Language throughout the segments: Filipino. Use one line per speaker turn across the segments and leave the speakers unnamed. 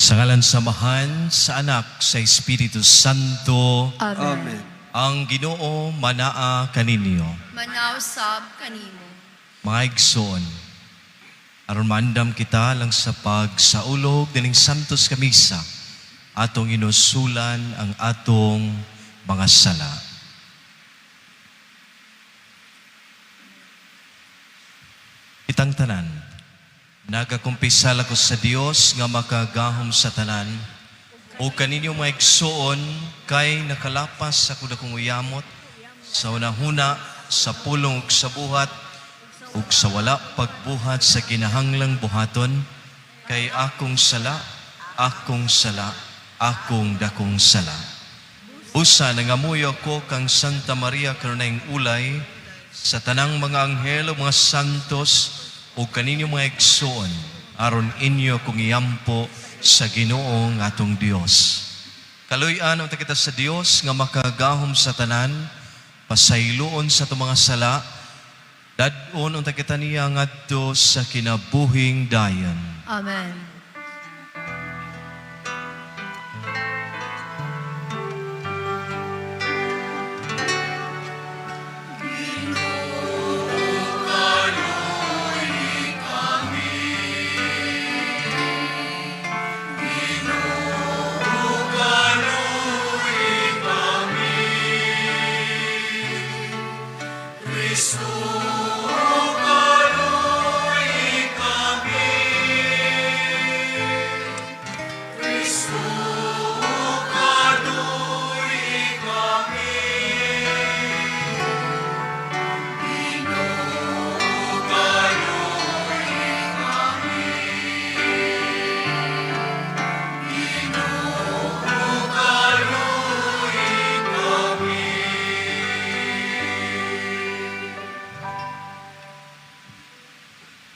Sa ngalan samahan, sa anak, sa Espiritu Santo,
Amen.
ang Ginoo manaa kaninyo.
Manausab kanimo.
Mga igsoon, aron maandam kita lang sa pagsaulog dining Santos Kamisa, atong inusulan ang atong mga sala. Itang tanan, nagakumpisal ako sa Dios nga makagahom sa tanan, o kaninyo mga igsoon kay nakalapas ako dakong uyamot sa unahuna, sa pulong ug sa buhat, ug sa wala pagbuhat sa kinahanglang buhaton, kay akong sala, akong dakong sala. Usa nangamuyo ko kang Santa Maria kanunayng ulay, sa tanang mga anghel o mga santos, o kaninyo mga igsoon, aron inyo kung iyampo sa Ginoo nga atong Dios. Kaluy-an unta kita sa Dios nga makagahom sa tanan, pasayloon sa itong mga sala, dadon unta kita niya ngadto sa kinabuhing dayon.
Amen.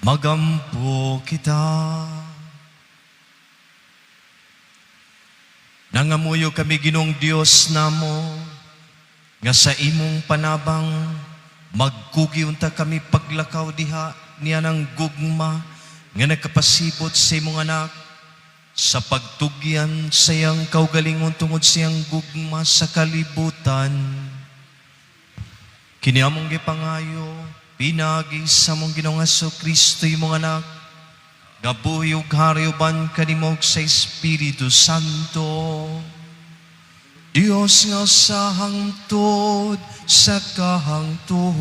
Magampo kita. Nangamuyo kami Ginong Dios namo, nga sa imong panabang, magkugi unta kami paglakaw diha niya ng gugma, nga nagkapasibot sa imong anak, sa pagtugyan sayang kaugalingon tungod siyang gugma sa kalibutan. Kini among gipangayo, pinagi sa mong Ginoong Kristo imong anak, nga buhi ug hariyuban kanimo sa Espiritu Santo, Dios nga sa hangtod sa kahangturan.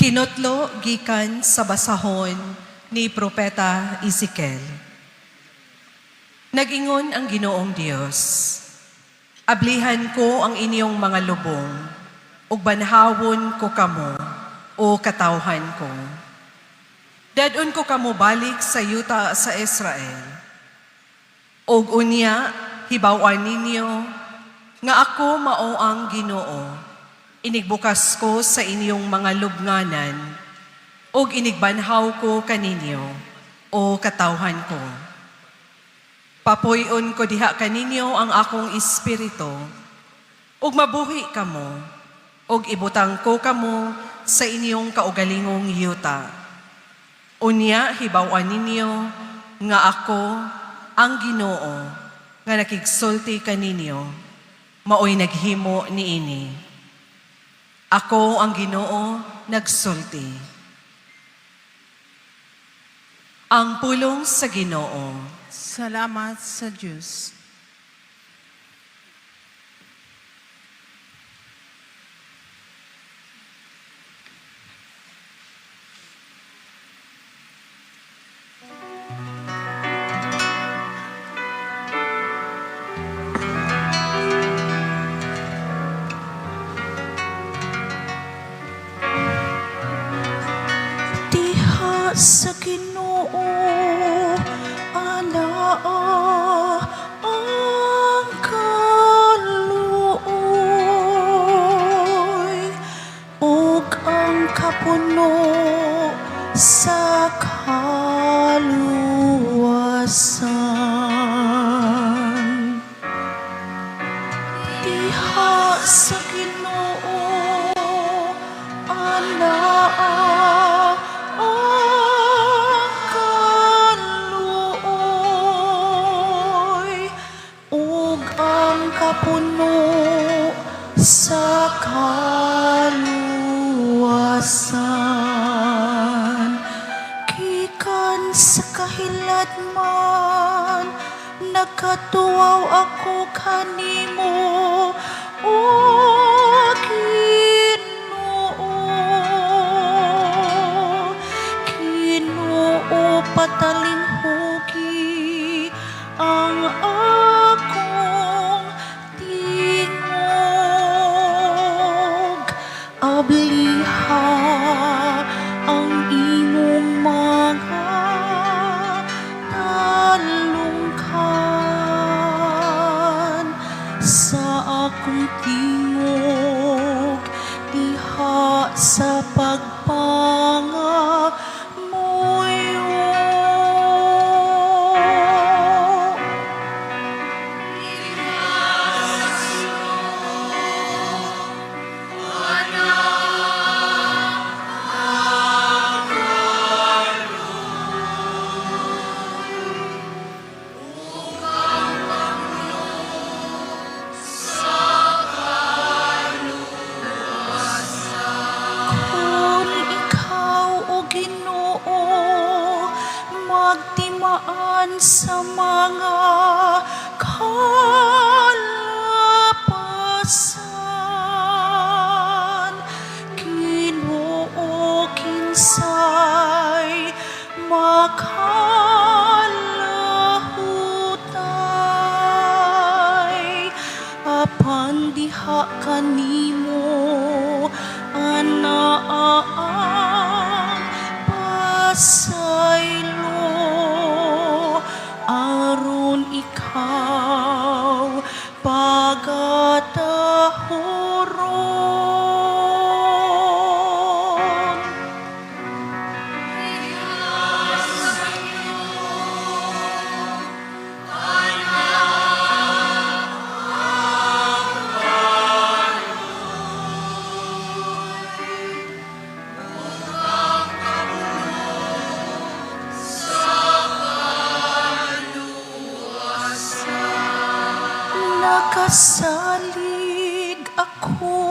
Kinotlo gikan sa basahon ni Propeta Ezekiel. Nagingon ang Ginoong Dios, ablihan ko ang inyong mga lubong, ug banhawon ko kamo, o katawhan ko. Dadon ko kamo balik sa yuta sa Israel. Ug unya, hibawan ninyo, nga ako mao ang Ginoo. Inigbukas ko sa inyong mga lubnganan, ug inigbanhaw ko kaninyo, o katawhan ko. Papuyon ko diha kaninyo ang akong espiritu, ug mabuhi kamo, ug ibutang ko kamo sa inyong kaugalingong yuta. Unya hibawan ninyo nga ako ang Ginoo, nga nakigsulti kaninyo, maoy naghimo niini. Ako ang Ginoo nagsulti. Ang pulong sa Ginoo.
Salamat sa Diyos.
Sa Ginoo, ala,
sa Ginoo, anaa ang kaluoy, ug ang kapuno sa kaluwasan. Gikan sa kahilad man, nagkatuwaw ako kanimo, o Ginoo. Ginoo, patalinhugi ang akong tingog. Abliha ang imong mga talungkan sa akong tingog, diha sa pagpangamuyo. Kung ikaw, o Ginoo, magtimaan sa mga kalapasan, Ginoo, kinsay makalahutay, apan diha kanimo anaang pasaylo, aron ikaw pagatahuron. Nakasalig ako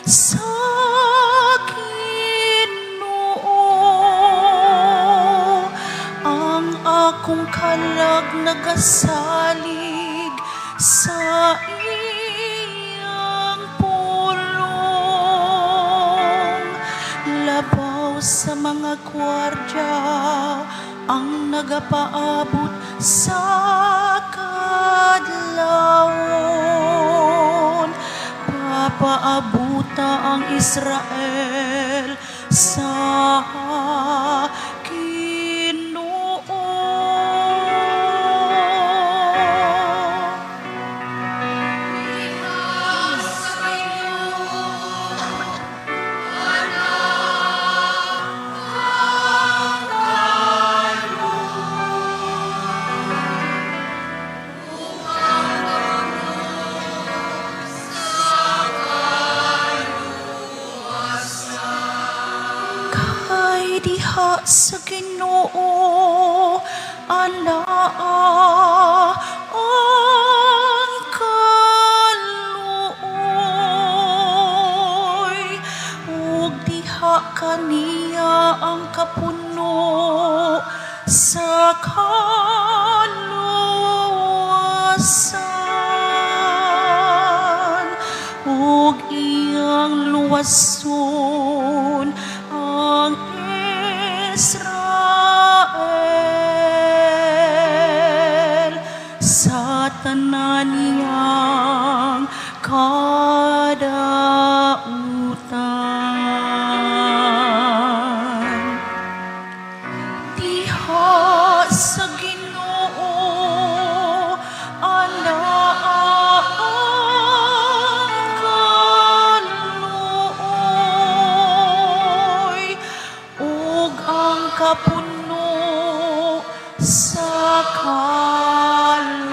sa Ginoo, ang akong kalag nagasalig sa iyang pulong. Labaw sa mga gwardya ang nagapaabot sa kadlawon, papaabuta ang Israel sa Ginoo. Kay diha sa Ginoo, anaa ang kaluoy, ug diha kaniya ang kapuno sa kaluwasan, ug iyang luwason ang Israel sa tanan niyang kadautan. Diha sa Ginoo, anaa ang kaluoy, ug ang kapuno sa kaluwasan.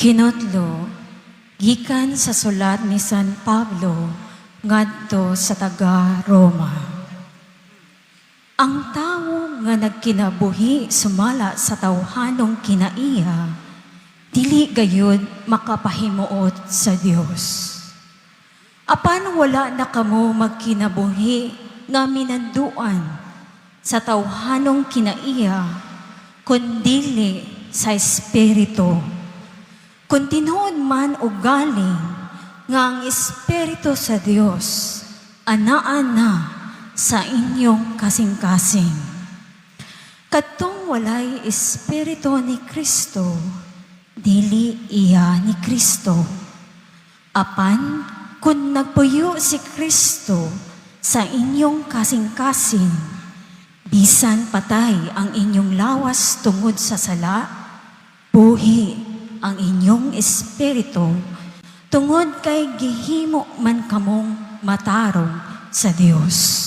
Kinutlo, gikan sa sulat ni San Pablo ngadto sa taga Roma. Ang tawo nga nagkinabuhi sumala sa tawhanong kinaiya, dili gayud makapahimuot sa Dios. Apan wala na kamo magkinabuhi nga minanduan sa tawhanong kinaiya, kundili sa Espiritu. Kung tinuod man o galing nga ang Espiritu sa Dios, anaan na sa inyong kasing-kasing. Kadtong walay Espiritu ni Kristo, dili iya ni Kristo. Apan, kung nagpuyo si Kristo sa inyong kasing-kasing, bisan patay ang inyong lawas tungod sa sala, buhi ang inyong espiritu, tungod kay gihimo man kamong matarong sa Dios.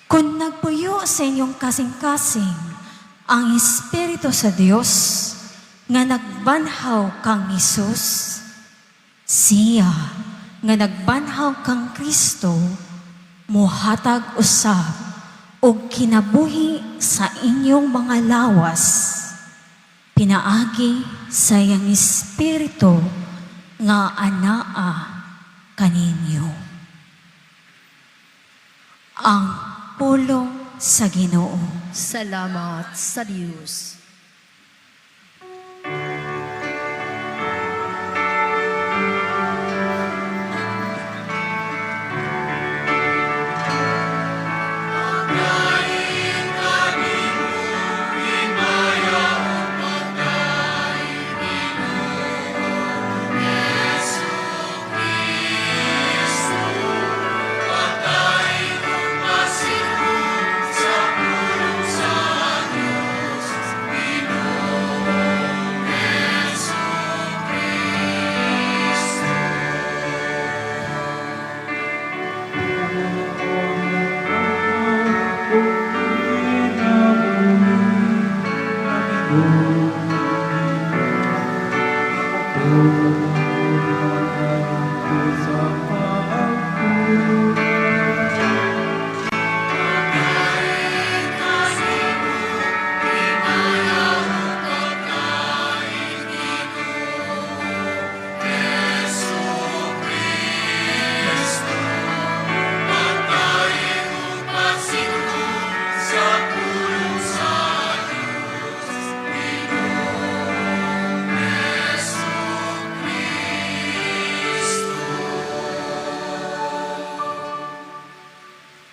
Kung nagpuyo sa inyong kasing-kasing ang Espiritu sa Dios nga nagbanhaw kang Hesus, siya nga nagbanhaw kang Kristo, muhatag usab og kinabuhi sa inyong mga lawas, pinaagi sa iyang Espiritu nga anaa kaninyo. Ang pulong sa Ginoo.
Salamat sa Diyos.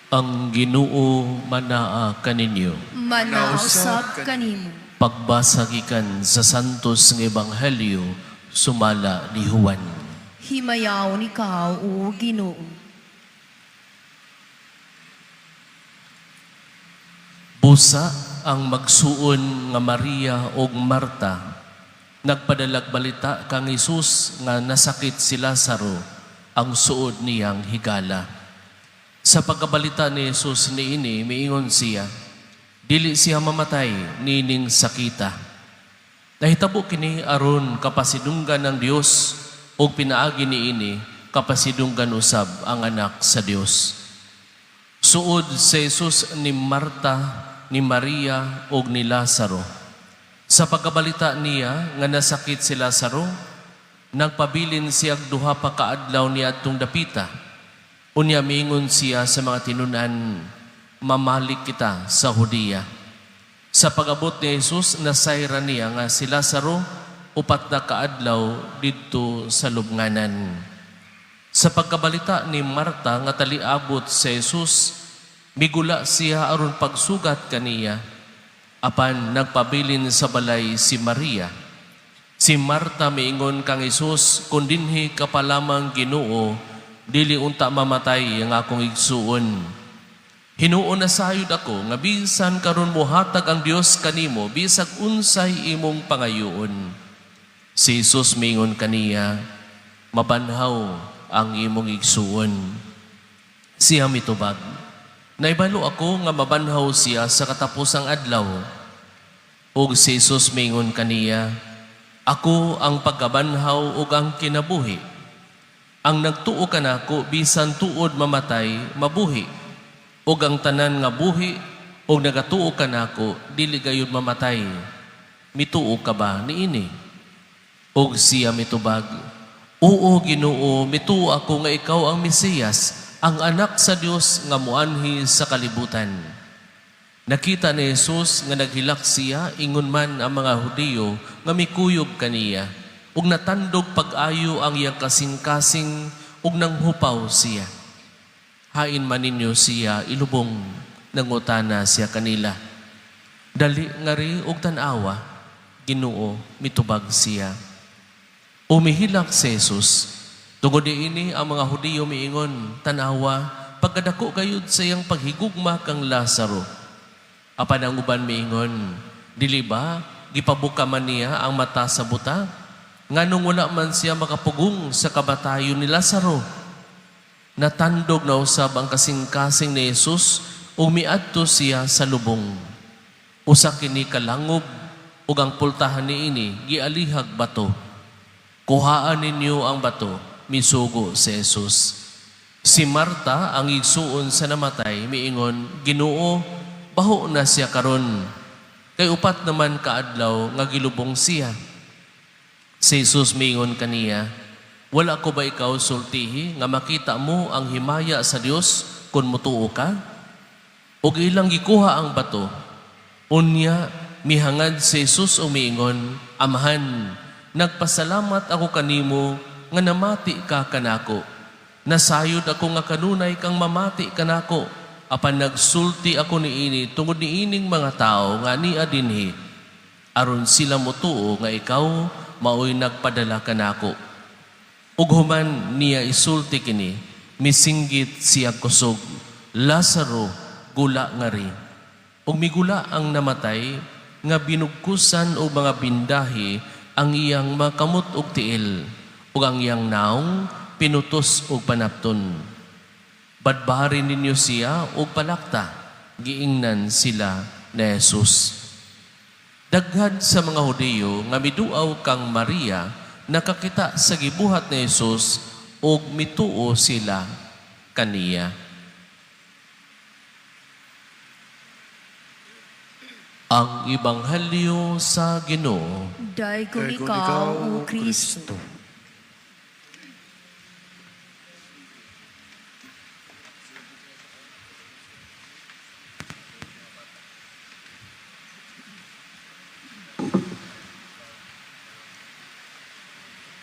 Ang Ginoo manaa kaninyo.
Manausap kanimo.
Pagbasa gikan sa santos nga ebanghelyo sumala ni Juan.
Himayaw ni Kao o Ginoo.
Busa ang magsuon nga Maria ug Marta nagpadalag balita kang Hesus nga nasakit si Lazaro, ang suod niyang higala. Sa pagkabalita ni Jesus niini, miingon siya, dili siya mamatay nining sakita. Nahitabo kini aron kapasidunggan ng Dios o pinaagi niini kapasidunggan usab ang anak sa Dios. Suod sa Jesus ni Marta, ni Maria o ni Lazaro. Sa pagkabalita niya nga nasakit si Lazaro, nagpabilin siyag duha pa kaadlaw ni adtong dapita. Unya miingon siya sa mga tinunan, mamalik kita sa Hudiya. Sa pag-abot ni Jesus, nasayra niya nga si Lazaro upat na kaadlaw didto sa lubnganan. Sa pagkabalita ni Marta nga taliabot sa Jesus, migula siya aron pagsugat kaniya, apan nagpabilin sa balay si Maria. Si Marta miingon kang Jesus, kung dinhi ka pa lamang Ginoo, dili unta mamatay ang akong igsuon. Hinuon na sayod ako nga bisan karon mohatag ang Dios kanimo bisag unsay imong pangayoon. Si Jesus mingon kaniya, mabanhaw ang imong igsuon. Siya mitubag, naibalo ako nga mabanhaw siya sa katapusang adlaw. Ug si Jesus mingon kaniya, Ako ang pagkabanhaw ug ang kinabuhi. Ang nagtuo kanako bisan tuod mamatay, mabuhi. Ug ang tanan nga buhi ug nagatuo kanako dili gayud mamatay. Mituo ka ba niini? Ug siya mitubag, Oo, Ginoo, mituo ako nga ikaw ang Mesiyas, ang anak sa Dios nga muanhi sa kalibutan. Nakita ni Jesus nga naghilak siya, ingon man ang mga Hudiyo nga mikuyob kaniya, ug natandog pag-ayo ang iyang kasing-kasing, ug nanghupaw siya. Hain man ninyo siya, ilubong, nangutana siya kanila. Dali nga ri ug tanawa, Ginoo, mitubag siya. Umihilak si Jesus. Tungod ini ang mga Hudiyo miingon, tanawa, pagkadako gayud sa iyang paghigugma kang Lazaro. Apan ang uban miingon, dili ba gipabuka man niya ang mata sa buta? Nganong wala man siya makapugong sa kamatayon ni Lazaro? Natandog na usab ang kasing-kasing ni Jesus ug miadto siya sa lubong. Usa kini kalangob ug ang pultahan niini gialihag bato. Kuhaan ninyo ang bato, misugo si Jesus. Si Marta, ang igsuon sa namatay, miingon, Ginoo, baho na siya karon. Kay upat naman kaadlaw nga gilubong siya. Si Jesus miingon kaniya, wala ko ba ikaw sultihi nga makita mo ang himaya sa Dios kung mutuo ka? O ilang gikuha ang bato. Unya, mihangad si Jesus umiingon, Amahan, nagpasalamat ako kanimo nga namati ka kanako. Nasayod ako nga kanunay kang mamati kanako. Apan nagsulti ako niini tungod niining mga tao nga niya dinhi. Aron sila motuo nga ikaw maoy nagpadala kanako. Ug human niya isulti kini, misinggit siya kusog. Lazaro gula nga ri. Ug migula ang namatay nga binugkusan og mga bindahi ang iyang makamot og tiil, ug ang iyang naong pinutos og panapton. Badbaharin ninyo siya og palakta, giingnan sila ni Jesus. Daghan sa mga Hudiyo nga miduaw kang Maria, nakakita sa gibuhat ni Jesus ug mituo sila kaniya. Ang Ebanghelyo sa Ginoo.
Daigon ikaw, O Kristo.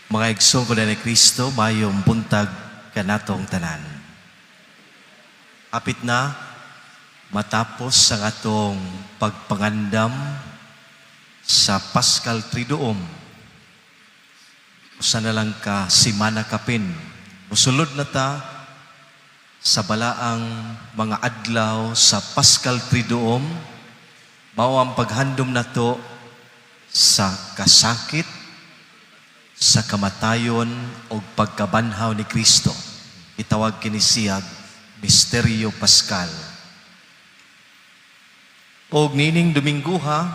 Mga igsoon ko na ni Kristo, mayong buntag kanatong tanan. Apit na, matapos ang atong pagpangandam sa Paschal Triduum. Usa na lang ka simana kapin. Musulod na ta sa balaang mga adlaw sa Paschal Triduum, mao ang paghandom nato sa kasakit, sa kamatayon o pagkabanhaw ni Kristo. Itawag kini siyag Misteryo Paschal. O nining Dominguha,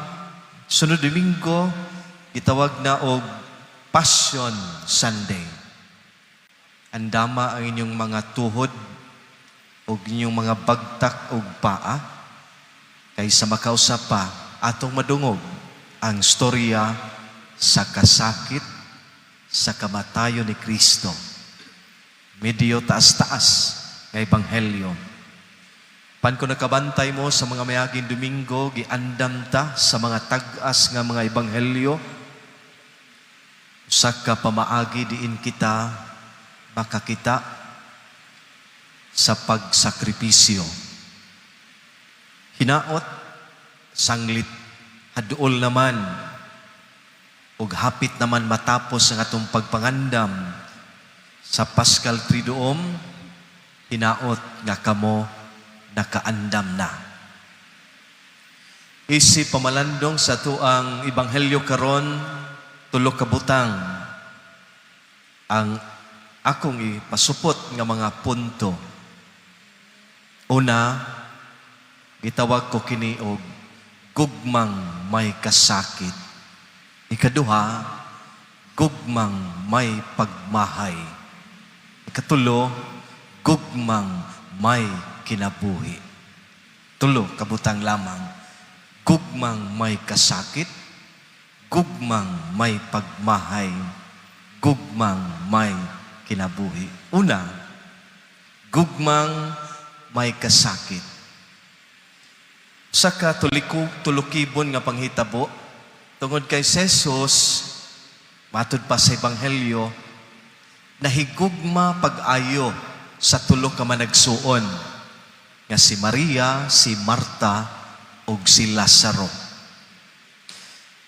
sunod Domingo, itawag na og Passion Sunday. Andama ang inyong mga tuhod o inyong mga bagtak o paa, kaysa makausap pa atong madungog ang storya sa kasakit, sa kamatayon ni Kristo. Medyo taas-taas ng Ebanghelyo. Pan ko nakabantay mo sa mga mayaging Domingo, giandam ta sa mga tag-as nga mga Ebanghelyo. Usa ka pamaagi diin kita makakita sa pagsakripisyo. Hinaot, sanglit, haduol naman, ug hapit naman matapos ang atong pagpangandam sa Paschal Triduum, hinaot nga kamo nakaandam na. Isip pamalandong sa tuang Ebanghelyo karon, tulo ka butang ang akong ipasupot nga mga punto. Una, gitawag ko kini og gugmang may kasakit. Ikaduha, gugmang may pagmahay. Ikatulo, gugmang may kinabuhi. Tulo, kabutang lamang. Gugmang may kasakit, gugmang may pagmahay, gugmang may kinabuhi. Una, gugmang may kasakit. Sa tulukibon nga panghitabo, tungod kay Jesus, matud pa sa Ebanghelyo, nahigugma pag-ayo sa tulo ka managsuon nga si Maria, si Marta, ug si Lazaro.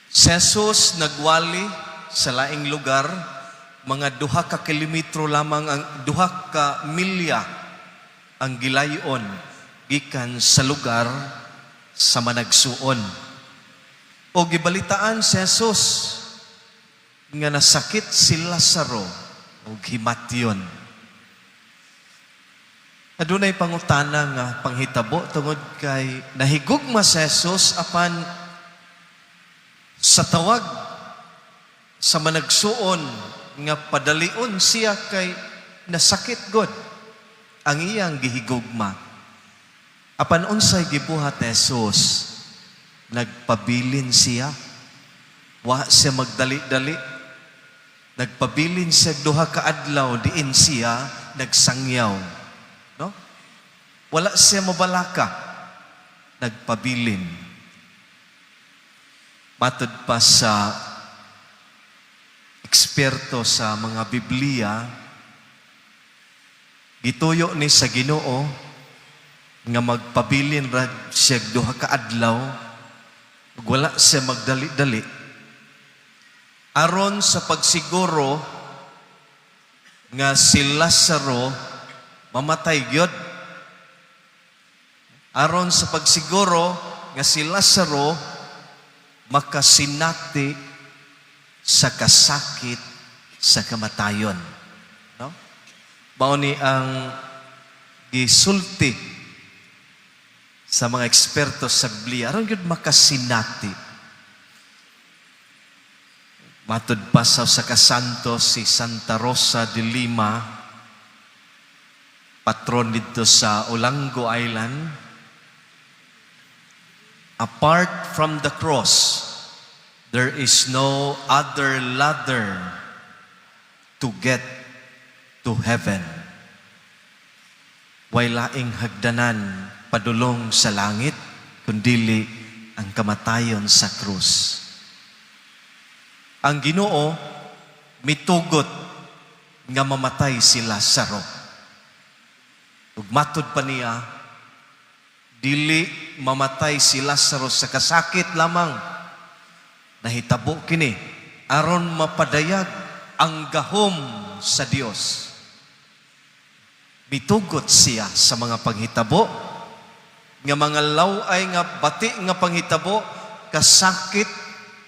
Si Jesus nagwali sa laing lugar, mga 2 ka kilometro lamang, ang 2 ka milya ang gilayon gikan sa lugar sa managsuon. O gibalitaan si Jesus nga nasakit si Lazaro o himatyon. Adunay pangutana nga panghitabo tungod kay nahigugma si Jesus apan sa tawag sa managsuon nga padalion siya kay nasakit god ang iyang gihigugma. Apan unsay gibuhat ni Jesus, nagpabilin siya. Wa siya magdali-dali. Nagpabilin siya 2 ka adlaw diin siya nagsangyaw. No? Wala siya mabalaka. Nagpabilin. Matud pa sa eksperto sa mga Biblia, gituyo ni sa Ginoo nga magpabilin ra siya 2 ka adlaw, wala siya magdali-dali. Aron sa pagsiguro nga si Lazaro mamatay gyud. Aron sa pagsiguro nga si Lazaro makasinati sa kasakit sa kamatayon. No? Mao ni ang gisulti sa mga eksperto sa Biblia, aron gyud makasinati. Matud pa sa kasanto si Santa Rosa de Lima, patron dito sa Olango Island. Apart from the cross, there is no other ladder to get to heaven. Way laing hagdanan padulong sa langit, kundili ang kamatayon sa krus. Ang Ginoo mitugot nga mamatay si Lazaro. Ug matud pa niya, dili mamatay si Lazaro sa kasakit lamang. Nahitabo kini aron mapadayag ang gahom sa Dios. Mitugot siya sa mga panghitabo nga mga laway nga bati nga panghitabo, kasakit,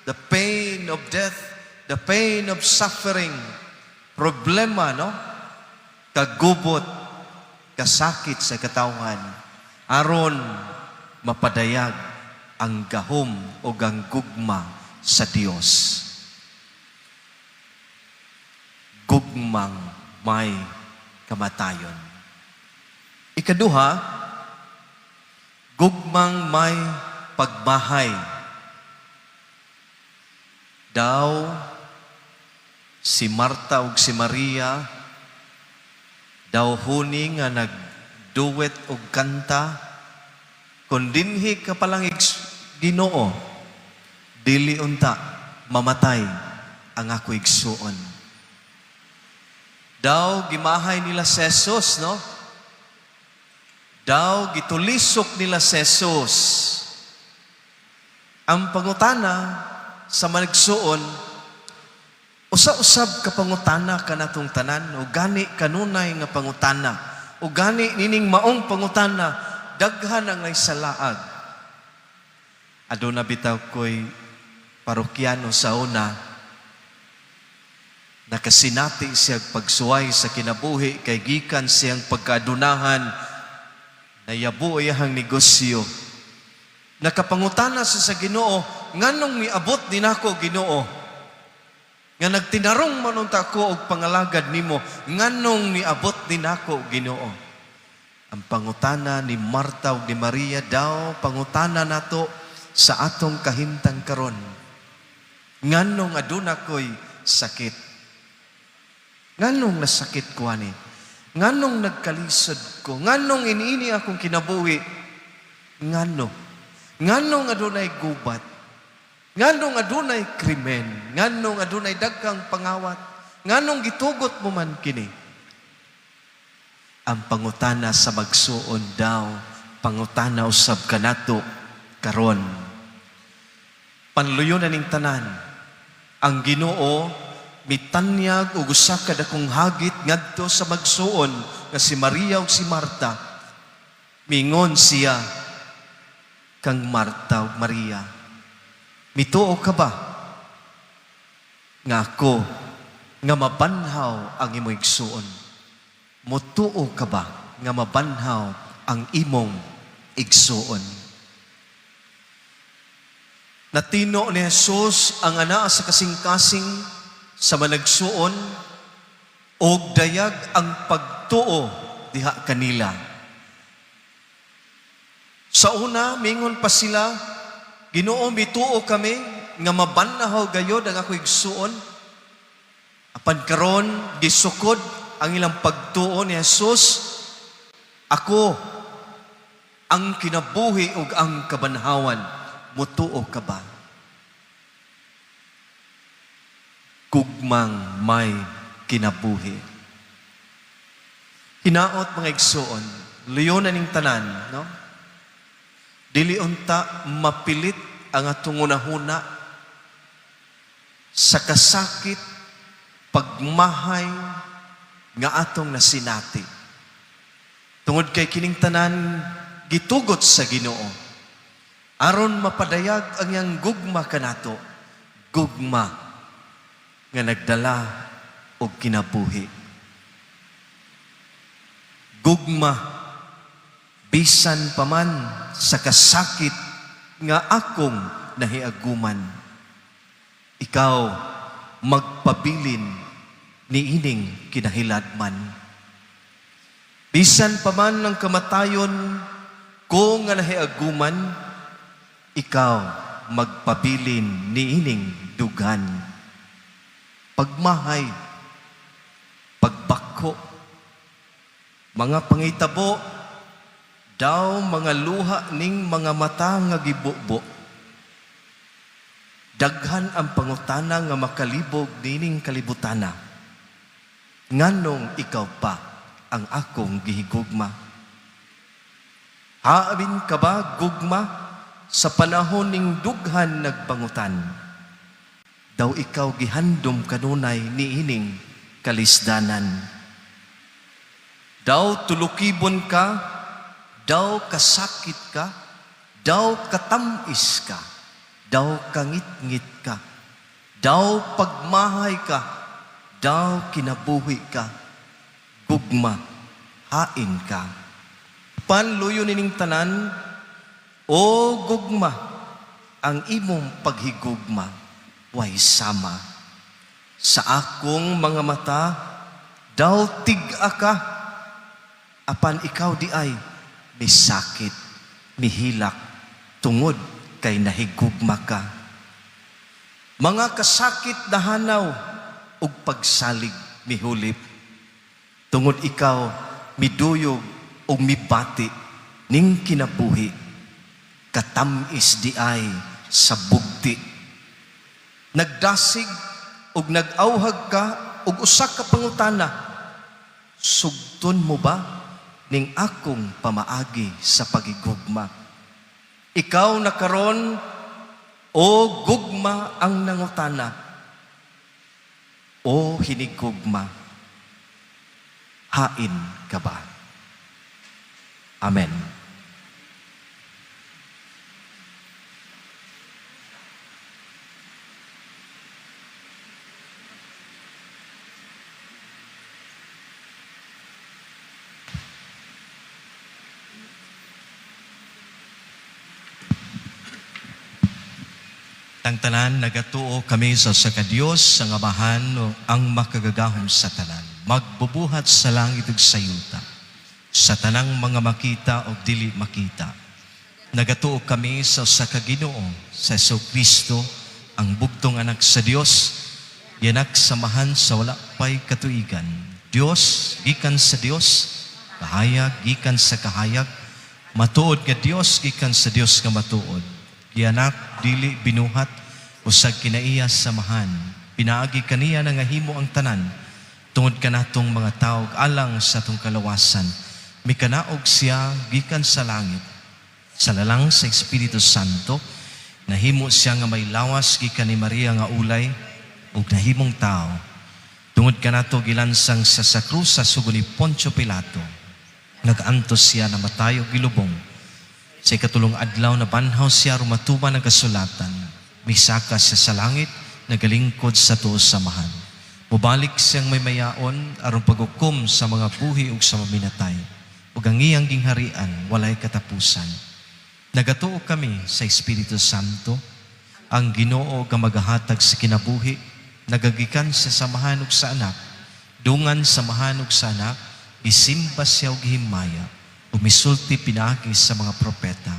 the pain of death, the pain of suffering, problema, no? Kagubot, kasakit sa katawhan, aron mapadayag ang gahom o ang gugma sa Dios. Gugmang may kamatayon. Ikaduha, gugmang may pagbahay. Daw si Marta ug si Maria daw huni nga nagduwet og kanta, kun dinhi ka palang Ginoo, dili unta mamatay ang ako igsuon. Daw gimahay nila si Jesus, no? Daw gitulisok nila si Jesus. Ang pangutana sa manigsuon, usa-usab ka pangutana kanatong tanan, o gani kanunay nga pangutana, o gani nining maong pangutana, daghan ang naisalaag. Aduna bitaw ko'y parokyano sa una, nakasinati siya pagsuway sa kinabuhi, kay gikan siyang pagkaadunahan, nayabu iyahang negosyo. Nakapangutana sa Ginoo, nganong miabot din ako, Ginoo? Nga nagtinarong manunta ko og pangalagad nimo, nganong niabot din ako, Ginoo. Ang pangutana ni Marta ug ni Maria daw, pangutana nato sa atong kahimtang karon. Nganong aduna ko'y sakit? Nganong nasakit ko ani? Nganong nagkalisod ko? Nganong iniini akong kinabuhi? Nganong adunay gubat? Nganong adunay krimen? Nganong adunay daghang pangawat? Nganong gitugot mo man kini? Ang pangutana sa magsuon daw, pangutana usab kanato karon. Panluyonan ning tanan, ang Ginoo mitanyag ug usa ka dakong hagit ngadto sa magsuon nga si Maria ug si Marta. Mingon siya kang Marta ug Maria, mituo ka ba nga ako nga mabanhaw ang imong igsuon? Mutuo ka ba nga mabanhaw ang imong igsuon? Natino ni Jesus ang ana sa kasing-kasing sa managsuon og dayag ang pagtuo diha kanila. Sa una, mingon pa sila, Ginoo, mituo kami nga mabanhaw gayod ang ako igsuon. Apan karon gisukod ang ilang pagtuo ni Jesus, ako ang kinabuhi ug ang kabanhawan. Mutuo ka ba? Gugmang may kinabuhi. Hinaot mga igsuon, luyonan ning tanan, no? Dili unta mapilit ang atong unahuna sa kasakit, pagmahay nga atong nasinati. Tungod kay kining tanan gitugot sa Ginoo. Aron mapadayag ang iyang gugma kanato, gugma nga nagdala og kinabuhi. Gugma bisan paman sa kasakit nga akong nahiaguman. Ikaw magpabilin ni ining kinahiladman. Bisan paman ng kamatayon ko nga nahiaguman, ikaw magpabilin ni ining dugan. Pagmahay, pagbako, mga pangitabo, daw mga luha ning mga mata nga gibubo. Daghan ang pangutana nga makalibog nining kalibutana. Nganong ikaw pa ang akong gihigugma? Haamin ka ba, gugma, sa panahon ning dughan nagpangutan? Daw ikaw gihandom kanunay niining kalisdanan. Daw tulukibon ka, daw kasakit ka, daw katamis ka, daw kangit-ngit ka, daw pagmahay ka, daw kinabuhi ka, gugma, hain ka. Panluyo nining tanan, o gugma, ang imong paghigugma, way sama. Sa akong mga mata, daw tig-a ka, apan ikaw di ay misakit, mihilak, tungod kay nahigugma ka. Mga kasakit na hanaw, ug pagsalig mihulip, tungod ikaw miduyog ug mibati ning kinabuhi. Katamis di ay sa bugti. Nagdasig ug nag-awhag ka ug usa ka pangutana. Sugton mo ba ning akong pamaagi sa pagigugma? Ikaw na karon o gugma ang nangutana. O hinigugma, hain ka ba? Amen. Tangtanan nagatuo kami sa Dios sa Amahan ang makagagahom sa tanan. Magbubuhat sa langit ug sa yuta. Sa tanang mga makita o dili makita. Nagatuo kami sa Ginoo sa Kristo ang bugtong anak sa Dios, yanak samahan sa wala pay katuigan. Dios gikan sa Dios, kahayag gikan sa kahayag, matuod nga Dios gikan sa Dios nga matuod. Yanak dili binuhat usag kinaiya samahan. Pinaagi kaniya na nga himo ang tanan tungod kanatong mga tao alang sa atong kalawasan. Mikanaog siya gikan sa langit. Sa lalang sa Espiritu Santo, nahimo siya nga may lawas gikan ni Maria nga ulay ug nahimong tao. Tungod kanato gilansang sa krus sa sugo ni Poncio Pilato. Nagantos siya na matayo gilubong. Sa ikatulong adlaw na banhaw siya rumatuman ang kasulatan. Misaka siya sa langit, nagalingkod sa tuos samahan. Mubalik siyang may mayaon aron paghukom sa mga buhi ug sa maminatay. Ug ang iyang gingharian walay katapusan. Nagatuo kami sa Espiritu Santo, ang Ginoo nga magahatag sa kinabuhi, nagagikan sa samahan ug sa anak, dungan samahan ug sa anak, isimba siya ug himaya, umisulti pinaagi sa mga propeta.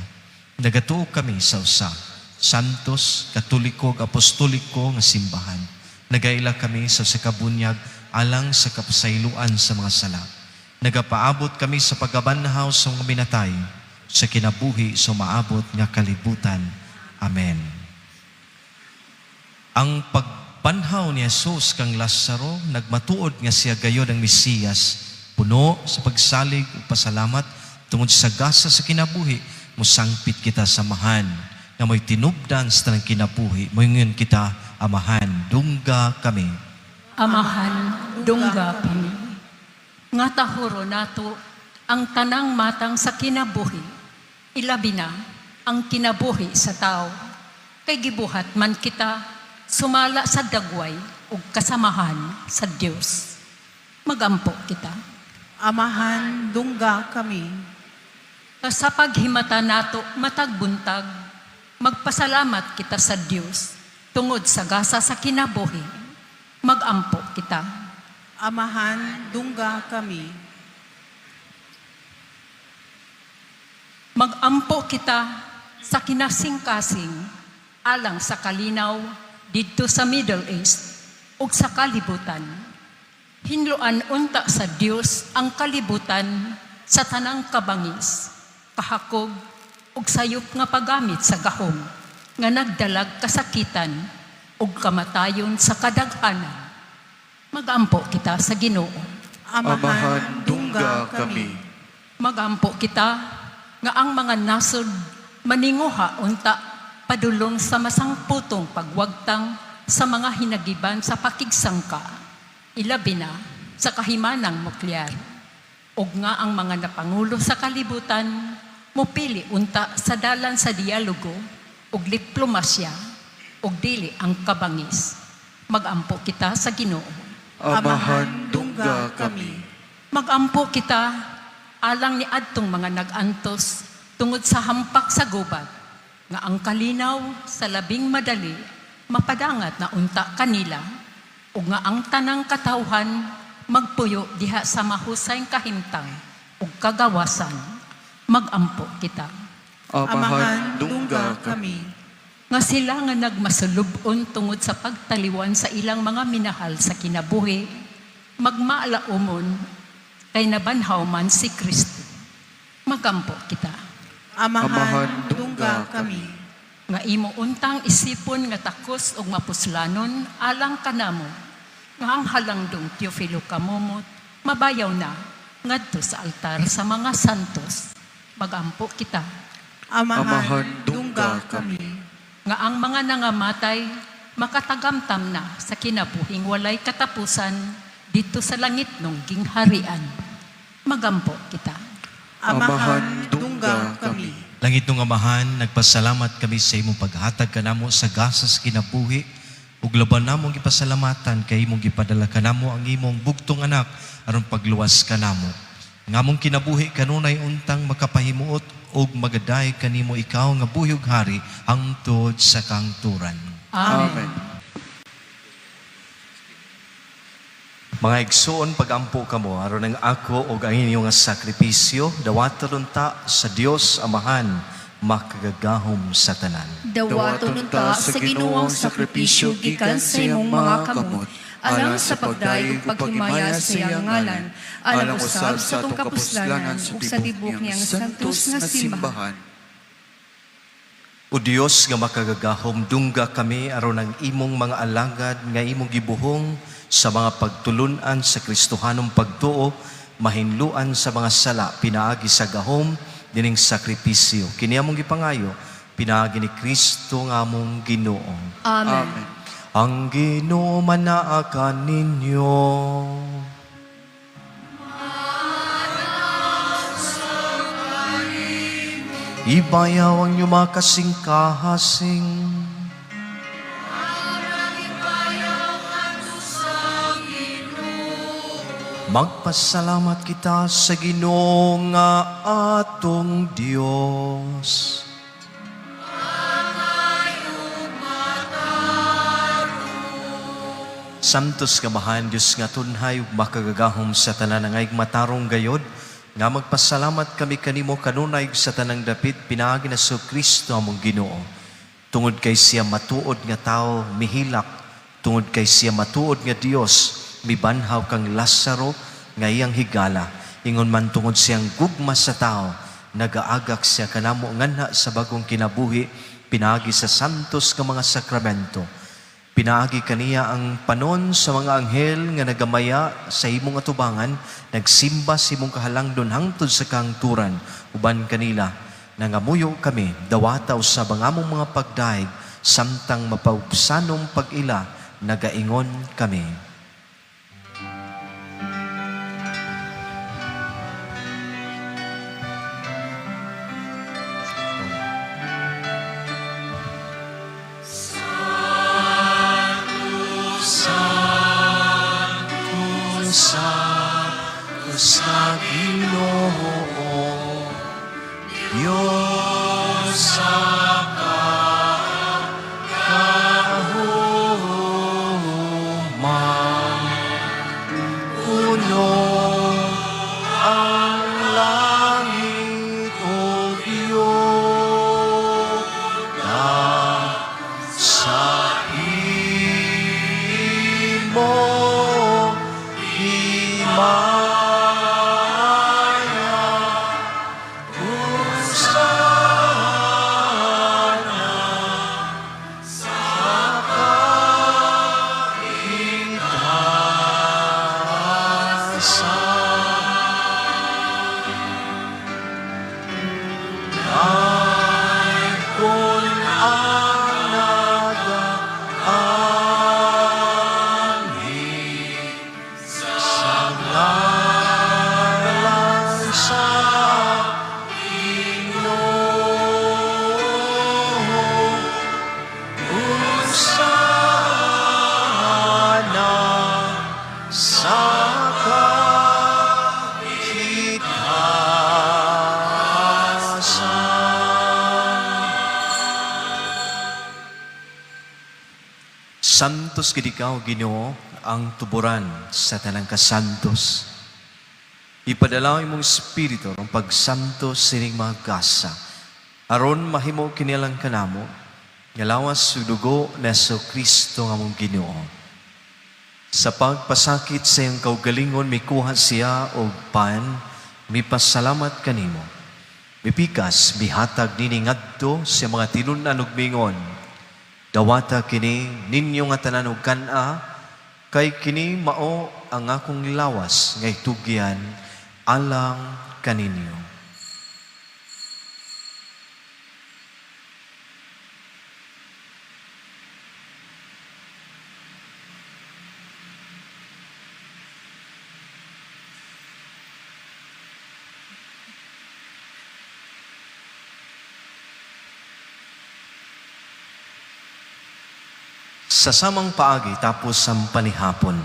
Nagatuo kami sa usa, santos, katoliko ug apostoliko nga simbahan. Nagaila kami sa kabunyag alang sa kapasayloan sa mga sala. Nagapaabot kami sa pagkabanhaw sa mga minatay, sa kinabuhi sa maabot nga kalibutan. Amen. Ang pagbanhaw ni Jesus kang Lazaro, nagmatuod nga siya gayod ang Mesiyas, puno sa pagsalig ug pasalamat tungod sa gasa sa kinabuhi, musangpit kita samahan, nga mo'y tinubdan sa tanang kinabuhi, mo'y kita amahan, dungga kami.
Amahan, dungga kami. Nga tahuro nato ang tanang matang sa kinabuhi, ilabi na ang kinabuhi sa tao. Kay gibuhat man kita sumala sa dagway ug kasamahan sa Dios. Magampo kita.
Amahan, dungga kami.
Sa paghimata nato matagbuntag, magpasalamat kita sa Dios tungod sa gasa sa kinabuhi. Magampo kita.
Amahan, dungga kami.
Magampo kita sa kinasing-kasing alang sa kalinaw didto sa Middle East ug sa kalibutan. Hinluan unta sa Dios ang kalibutan sa tanang kabangis, kahakog ug sayop nga paggamit sa gahom nga nagdalag kasakitan ug kamatayon sa kadaghanan. Magampo kita sa Ginoo.
Amahan, dungga kami.
Magampo kita nga ang mga nasod maninguha unta padulong sa masangputong pagwagtang sa mga hinagiban sa pakigsangka, ilabi na sa kahimanang nuklear. Og nga ang mga napangulo sa kalibutan, mupili unta sa dalan sa dialogo og diplomasya og dili ang kabangis. Magampo kita sa Ginoo.
Amahan, dungga kami.
Magampo kita alang ni adtong mga nagantos tungod sa hampak sa gubat nga ang kalinaw sa labing madali mapadangat na unta kanila ug nga ang tanang katawhan magpuyo diha sa mahusay kahimtang ug kagawasan. Magampo kita.
Amahan, dungga kami.
Nga sila nga nagmasulubon tungod sa pagtaliwan sa ilang mga minahal sa kinabuhi, magmaalaumon kay nabanhaw man si Kristo. Magampo kita.
Amahan, dungga kami.
Nga imo untang isipon nga takos og mapuslanon alang kanamo. Nga ang halangdong Teofilo kamumot, mabayaw na ngadto sa altar sa mga santos. Magampo kita.
Amahan, dungga kami.
Nga ang mga nangamatay makatagamtam na sa kinabuhing walay katapusan dito sa langit nung gingharian. Magampo kita.
Amahan, dungga kami.
Langit ng Amahan, nagpasalamat kami sa imong paghatag kanamo sa gasas kinabuhi ug laban namong gipasalamatan kay imong gipadala kanamo ang imong bugtong anak aron pagluwas kanamo. Ngamong kinabuhi kanunay untang makapahimuot ug magaday kanimo ikaw nga buhig hari hangtod sa kangturan.
Amen.
Mga igsoon, pagampo kamo, aron ang ako o ang inyong sakripisyo, dawaton ta sa Dios Amahan, makagagahom sa tanan.
Dawaton ta sa Ginoong sakripisyo gikan sa imong mga kamot, alang sa pagdayo ug paghimaya sa iyang ngalan, alang usab sa atong kapuslanan ug sa tibok niyang santos nga simbahan.
O Dios nga makagagahom, dungga kami aron ang imong mga alagad nga imong gibuhong sa mga pagtulunan sa Kristohanong pagtuo, mahinluan sa mga sala, pinaagi sa gahom, dining sakripisyo. Kini among gipangayo, pinaagi ni Kristo nga among Ginoo.
Amen.
Ang Ginoo manaakan ninyo. Ibayaw ang inyong mga kasing-kahasing. Magpasalamat kita sa Ginoo nga atong Dios. Santos kamahan Dios nga tunhay ug makagagahom sa tanan nga matarong gayod, nga magpasalamat kami kanimo kanunay sa tanang dapit pinaagi na sa Kristo among Ginoo. Tungod kay siya matuod nga tao mihilak, tungod kay siya matuod nga Dios, mibanhaw kang Lazaro nga iyang higala. Ingon man tungod siyang gugma sa tao, nagaagak siya kanamo nganha sa bagong kinabuhi, pinaagi sa santos nga mga sakramento. Pinaagi kaniya ang panon sa mga anghel nga nagamaya sa imong atubangan, nagsimba sa imong kahalangdon hangtod sa kangturan, uban kanila, nangamuyo kami, dawata usab ang among mga pagdaig, samtang mapaubsanong pag-ila, nagaingon kami. Sa Ginoo, Diyos sa kahuman, puno ang langit o Diyos, sa imo Santos gid ikaw, Ginoo, ang tuburan sa tanang kasantos. Ipadala imong espiritu ang pagsantos sining mga gasa, aron mahimo kinilang kanamo, nga lawas ug dugo ni Kristo nga among Ginoo. Sa pagpasakit sa iyang kaugalingon, mikuha siya og pan, mipasalamat kanimo. Mipikas, mihatag nini ngadto sa mga tinunan ug mingon, dawata kini ninyo nga tanan ug kan-a, kay kini mao ang akong lawas nga itugyan alang kaninyo. Sa samang paagi tapos ang panihapon,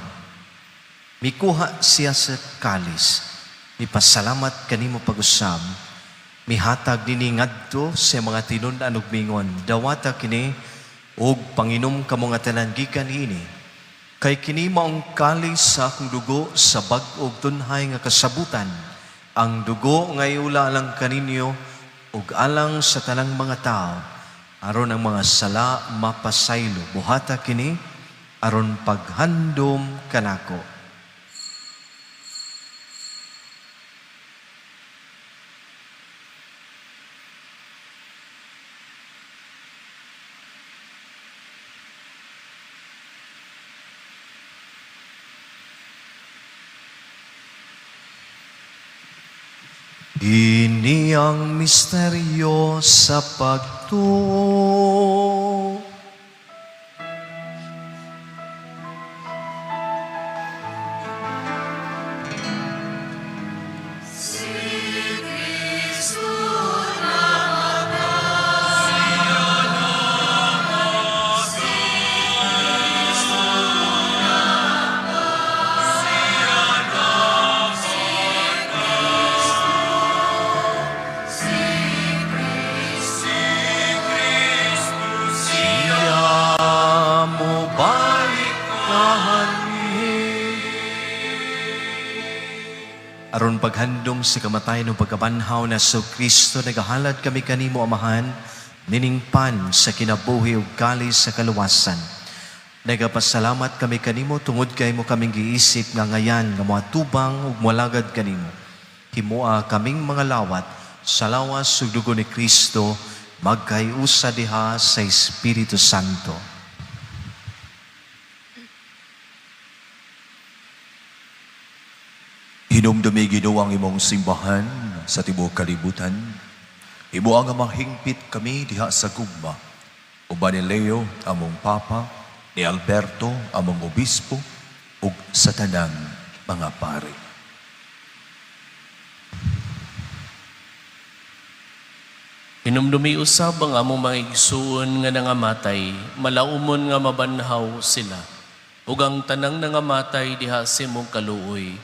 mikuha siya sa kalis, mipasalamat kanimo pag-usab, mihatag nini ngadto sa mga tinunan ug mingon, dawata kini ug panginom kamo nga tanan gikan ini. Kay kini maong kalis sa akong dugo sa bag-og tunhay nga kasabutan. Ang dugo nga iula lang kaninyo ug alang sa tanang mga tao aron ang mga sala mapasaylo. Buhata kini aron paghandom kanako. Ini ang misteryo sa pagtuo. Aron paghandom sa kamatayon ng pagkabanhaw na so Kristo, nagahalad kami kanimo, Amahan, niningpan sa kinabuhi ug kalis sa kaluwasan. Nagapasalamat kami kanimo tungod kay mo kaming giisip nga ngayan nga moatubang ug moalagad kanimo. Himua kaming mga lawat sa lawas ug dugo ni Kristo, magkayusa diha sa Espiritu Santo.
Hinumdumi Ginoo ang imong simbahan sa tibuok kalibutan. Imo ang mahingpit kami diha sa gugma. Uban ni Leo among papa, ni Alberto among obispo, ug sa tanang mga pari.
Hinumdumi usab ang among mga igsuon nga nangamatay, malaumon nga mabanhaw sila. Ug ang tanang nangamatay diha sa imong kaluoy,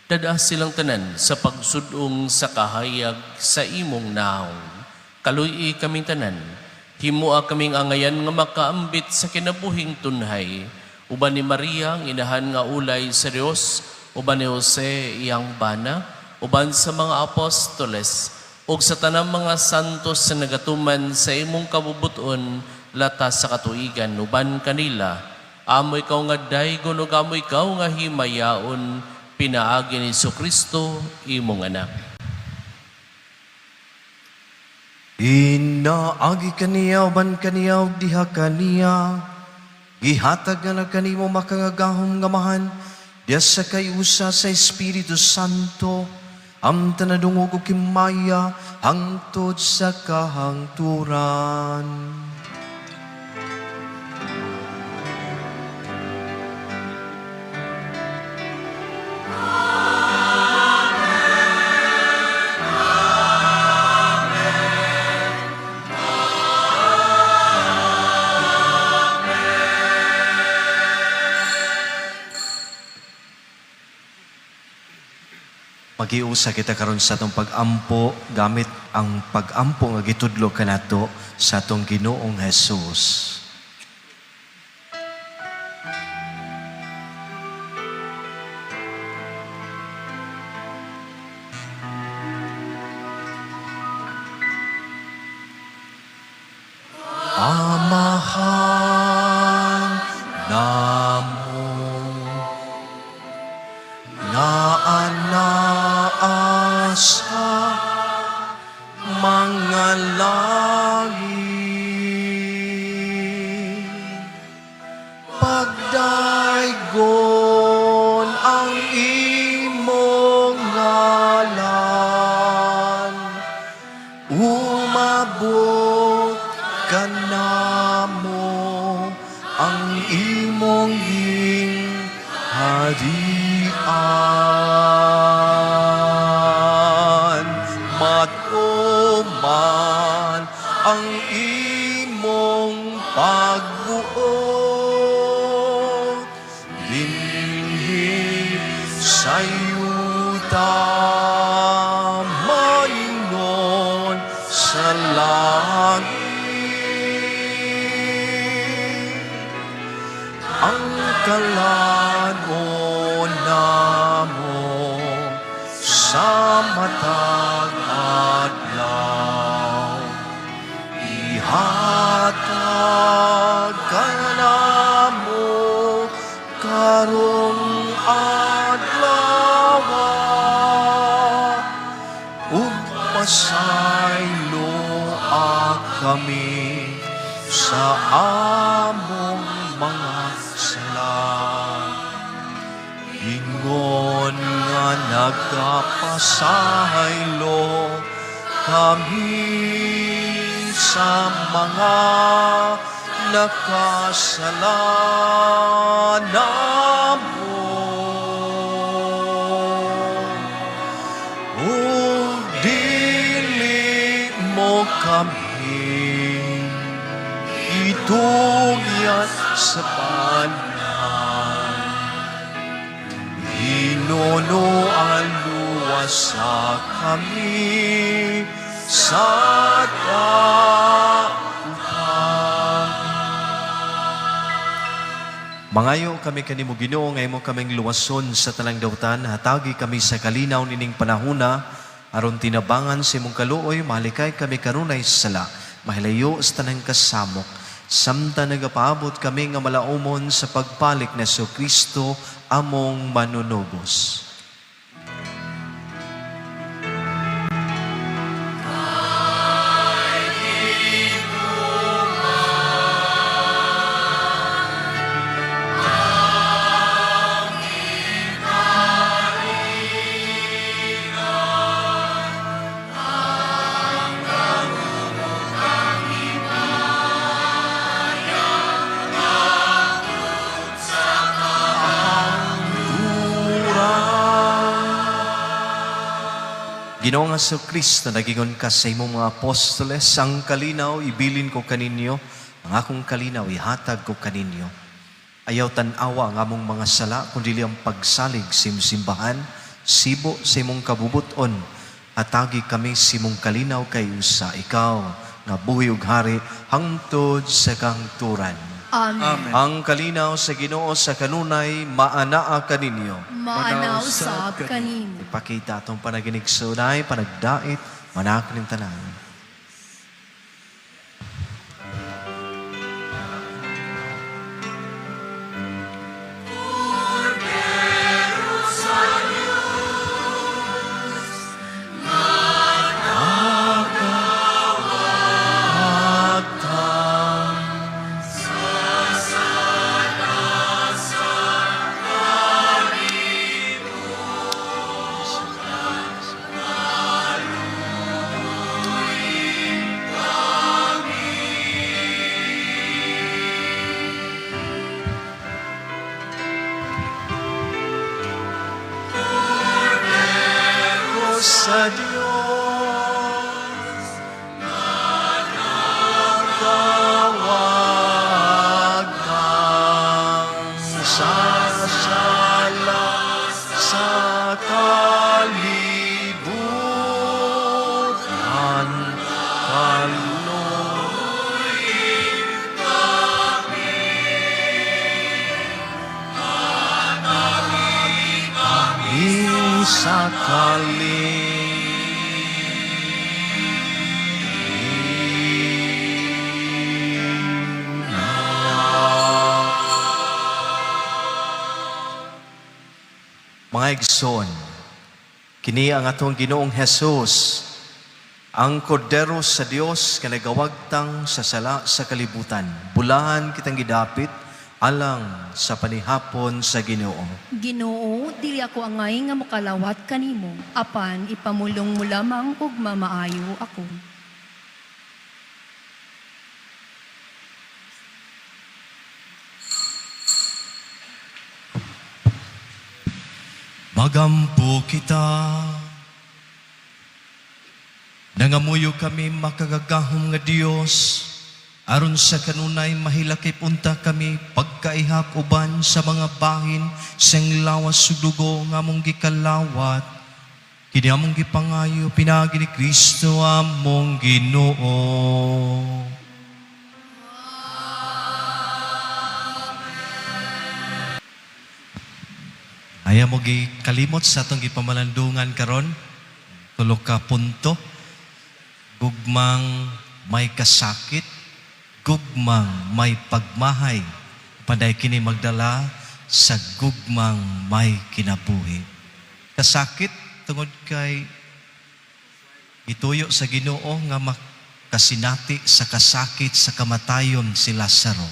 dada silang tanan sa pagsudong sa kahayag sa imong naong. Kaluy kaming tanan, himua kaming angayan nga makaambit sa kinabuhing tunhay. Uban ni Maria, ang inahan nga ulay sa Dios, uban ni Jose, iyang bana, uban sa mga apostoles, ug sa tanang mga santos sa nagatuman sa imong kabubuton, latas sa katuigan, uban kanila, amoy ikaw nga daygon ug amoy ikaw nga himayaon, pinaagi ni Kristo, imong anak.
Inaagi kaniya, uban kaniya, ug diha kaniya. Gihatag nga na kanimo makangagahom nga Amahan, diya sa kayusa sa Espiritu Santo, ang tanadungog ug kimaya, hangtod sa kahangturan. Magiusa kita karon sa atong pag-ampo gamit ang pag-ampo nga gitudlo kanato sa atong Ginoong Hesus. Amahan namo nga anaasa mga langit, pagdaygon ang imong ngalan, umabot ka namo ang imong hadian, matuman ang imong pagbuot, dinhi sa yuta maingon sa langit.
ang kalanon namo sa matag adlaw. Ihatag ka namo karong adlaw, pasaylo kami sa among mga sala. Ingon nga nagkapasaylo kami sa mga nakasala namo. Kami itugyan sa banan, Ginoo aluwasa kami sa daupang.
Mangayo kami kanimo Ginoo, ngaymo kaming luwason sa tanang dautan, hatagi kami sa kalinaw nining panahuna, aron tinabangan si mong kaluoy, malikay kami karunay sala, mahilayo sa tanang kasamok. Samta nagapaabot kami nga malaumon sa pagpalik na si Kristo among manunubos. Ginoong Hesus Kristo, nagingon ka sa imong mga apostoles, ang kalinaw ibilin ko kaninyo, ang akong kalinaw ihatag ko kaninyo. Ayaw tanawa ang among mga sala, kundi ang pagsalig sa imong simbahan, sibo sa imong kabubuton, hatagi kami sa imong kalinaw kay usa, ikaw nga buhi ug hari hangtod sa kahangturan.
Amen.
Ang kalinaw sa Ginoo sa kanunay maanaa kaninyo.
Maanaw sab kanimo.
Ipakita atong panaginig sa unay, panagdait, manak ng tanan. Sa Diyos nagtawag kang sasala sa kalibutan, kaluoy kami sa Mga igsoon, kini ang atong Ginoong Hesus, ang kordero sa Dios nga nagawagtang sa sala sa kalibutan. Bulahan kitang gidapit alang sa panihapon sa Ginoo.
Ginoo, dili ako angay nga mokalawat kanimo, apan ipamulong mo lamang ug mamaayo ako.
Magampo kita, nangamuyo kami makagagahom nga Dios, aron sa kanunay mahilakip unta kami pagkaihap uban sa mga bahin sang lawas sudugo nga among gikalawat. Kini among gipangayo pinagi ni Kristo among Ginoo. Ayaw mo kalimot sa atong gipamalandungan karon. Tulo ka punto. Gugmang may kasakit, gugmang may pagmahay. Panday kini magdala sa gugmang may kinabuhi. Kasakit tungod kay ituyo sa Ginoo nga makasinati sa kasakit sa kamatayon si Lazaro.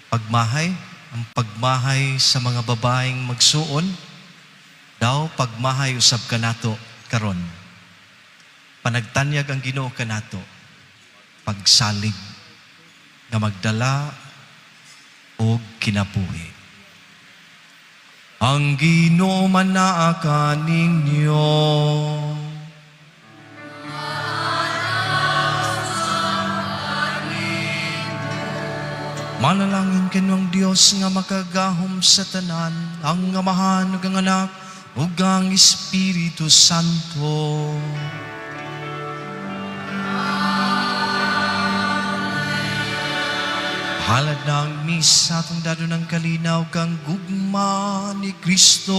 Pagmahay, ang pagmahay sa mga babaeng magsuon, daw pagmahay usab kanato karon. Panagtanyag ang Ginoo kanato, pagsalig nga magdala og kinabuhi. Ang Ginoo manaa kaninyo. Manalangin kanong Dios nga makagahom sa tanan, ang Amahan ug ang Anak ug ang Espiritu Santo. Halad na ang misa atong dado ng kalinaw kang gugma ni Kristo.